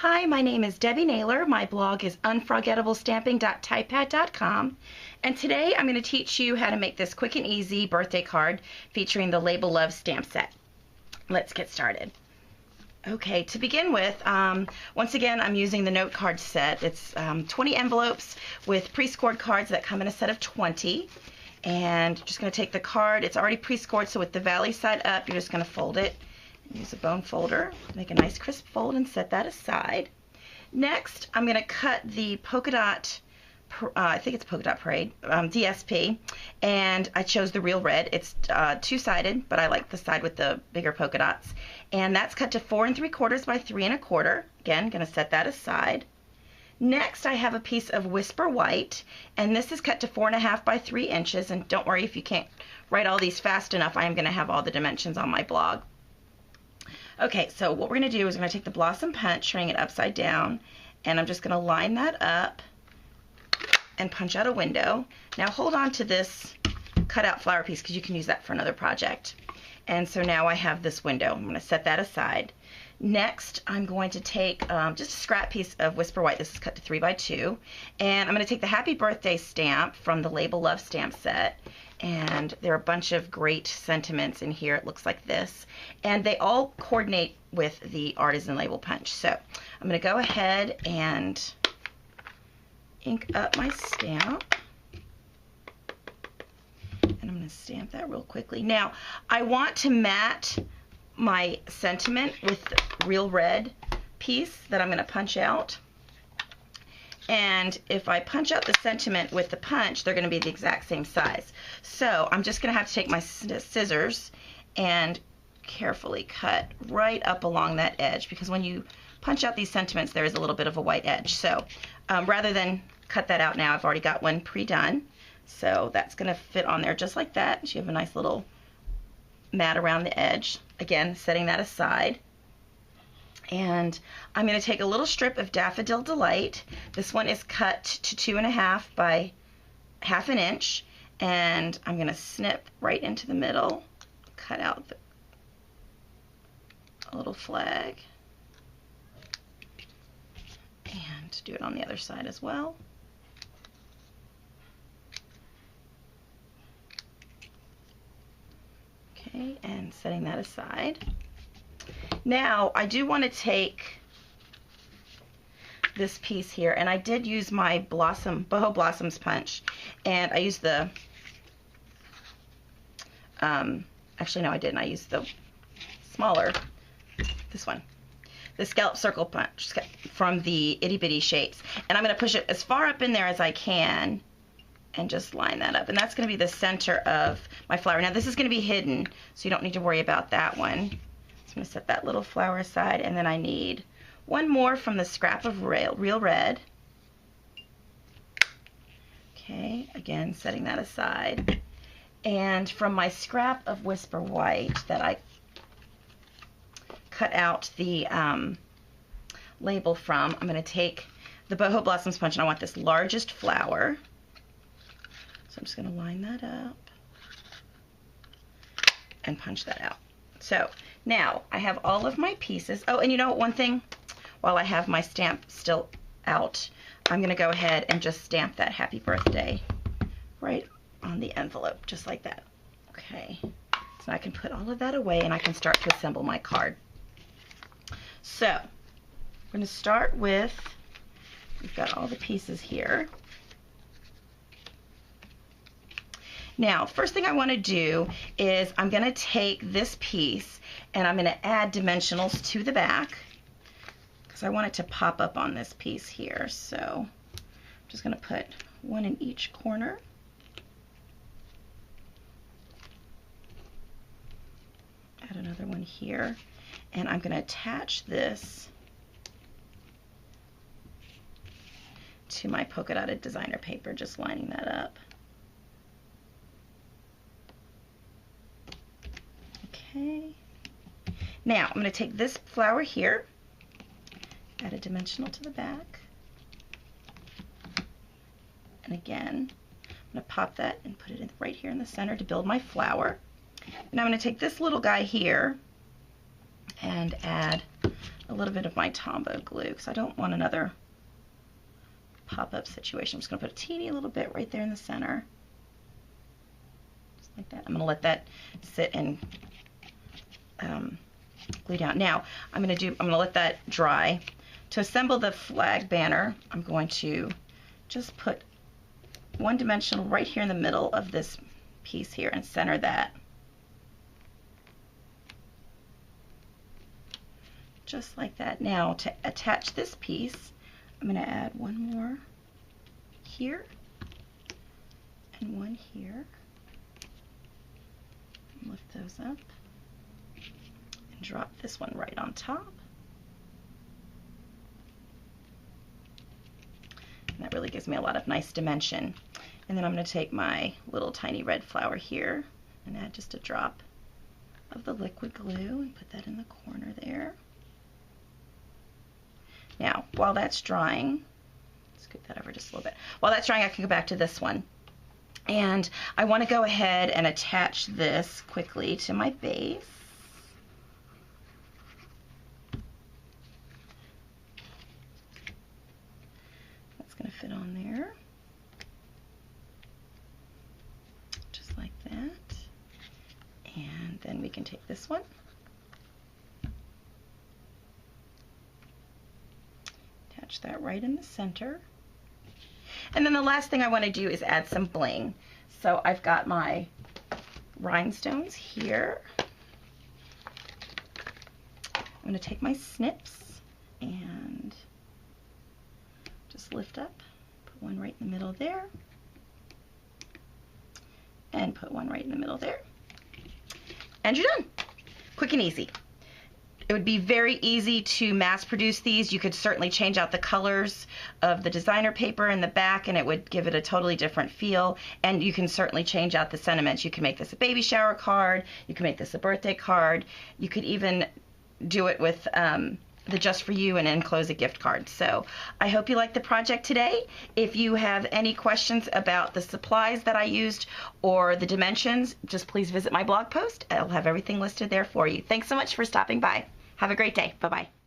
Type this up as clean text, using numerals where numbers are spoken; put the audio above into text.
Hi, my name is Debbie Naylor. My blog is unfrogettablestamping.typepad.com, and today I'm going to teach you how to make this quick and easy birthday card featuring the Label Love stamp set. Let's get started. Okay, to begin with, once again, I'm using the note card set. It's 20 envelopes with pre-scored cards that come in a set of 20. And just going to take the card. It's already pre-scored, so with the valley side up, you're just going to fold it. Use a bone folder, make a nice crisp fold and set that aside. Next, I'm going to cut the polka dot, I think it's polka dot parade, DSP, and I chose the real red. It's two-sided, but I like the side with the bigger polka dots. And that's cut to 4 3/4 by 3 1/4. Again, going to set that aside. Next, I have a piece of Whisper White, and this is cut to 4 1/2 by 3 inches. And don't worry if you can't write all these fast enough, I am going to have all the dimensions on my blog. Okay, so what we're going to do is we're going to take the Blossom Punch, turning it upside down, and I'm just going to line that up and punch out a window. Now hold on to this cutout flower piece because you can use that for another project. And so now I have this window. I'm going to set that aside. Next, I'm going to take just a scrap piece of Whisper White. This is cut to 3 by 2. And I'm going to take the Happy Birthday stamp from the Label Love stamp set. And there are a bunch of great sentiments in here. It looks like this. And they all coordinate with the Artisan Label Punch. So I'm going to go ahead and ink up my stamp. And I'm going to stamp that real quickly. Now, I want to mat my sentiment with the real red piece that I'm going to punch out. And if I punch out the sentiment with the punch, they're going to be the exact same size. So I'm just going to have to take my scissors and carefully cut right up along that edge, because when you punch out these sentiments, there is a little bit of a white edge. So rather than cut that out now, I've already got one pre-done. So that's going to fit on there just like that. So you have a nice little mat around the edge. Again, setting that aside. And I'm going to take a little strip of Daffodil Delight. This one is cut to 2 1/2 by 1/2 inch. And I'm going to snip right into the middle, cut out a little flag, and do it on the other side as well. Okay, and setting that aside. Now, I do want to take this piece here, and I did use my Boho Blossoms punch, and I used the, actually no I didn't, I used the smaller, this one, the Scallop Circle punch from the Itty Bitty Shapes, and I'm going to push it as far up in there as I can, and just line that up, and that's going to be the center of my flower. Now this is going to be hidden, so you don't need to worry about that one. I'm going to set that little flower aside, and then I need one more from the scrap of real red. Okay, again, setting that aside. And from my scrap of Whisper White that I cut out the label from, I'm going to take the Boho Blossoms punch, and I want this largest flower. So I'm just going to line that up and punch that out. So now I have all of my pieces. Oh, and you know one thing, while I have my stamp still out, I'm going to go ahead and just stamp that Happy Birthday right on the envelope, just like that. Okay, so I can put all of that away and I can start to assemble my card. So we're going to start with, we've got all the pieces here. Now, first thing I want to do is I'm going to take this piece and I'm going to add dimensionals to the back because I want it to pop up on this piece here. So I'm just going to put one in each corner. Add another one here, and I'm going to attach this to my polka dotted designer paper, just lining that up. Okay. Now I'm going to take this flower here, add a dimensional to the back, and again I'm going to pop that and put it in right here in the center to build my flower. And I'm going to take this little guy here and add a little bit of my Tombow glue because I don't want another pop-up situation. I'm just going to put a teeny little bit right there in the center. Just like that. I'm going to let that sit and glue down. Now, I'm going to let that dry. To assemble the flag banner, I'm going to just put one dimensional right here in the middle of this piece here and center that. Just like that. Now, to attach this piece, I'm going to add one more here and one here. Lift those up and drop this one right on top. And that really gives me a lot of nice dimension. And then I'm going to take my little tiny red flower here and add just a drop of the liquid glue and put that in the corner there. Now, while that's drying, scoot that over just a little bit. While that's drying, I can go back to this one. And I want to go ahead and attach this quickly to my base. That's going to fit on there. Just like that. And then we can take this one. Attach that right in the center. And then the last thing I want to do is add some bling. So I've got my rhinestones here. I'm going to take my snips and just lift up, put one right in the middle there, and put one right in the middle there. And you're done. Quick and easy. It would be very easy to mass produce these. You could certainly change out the colors of the designer paper in the back and it would give it a totally different feel. And you can certainly change out the sentiments. You can make this a baby shower card. You can make this a birthday card. You could even do it with the Just For You and enclose a gift card. So I hope you liked the project today. If you have any questions about the supplies that I used or the dimensions, just please visit my blog post. I'll have everything listed there for you. Thanks so much for stopping by. Have a great day. Bye-bye.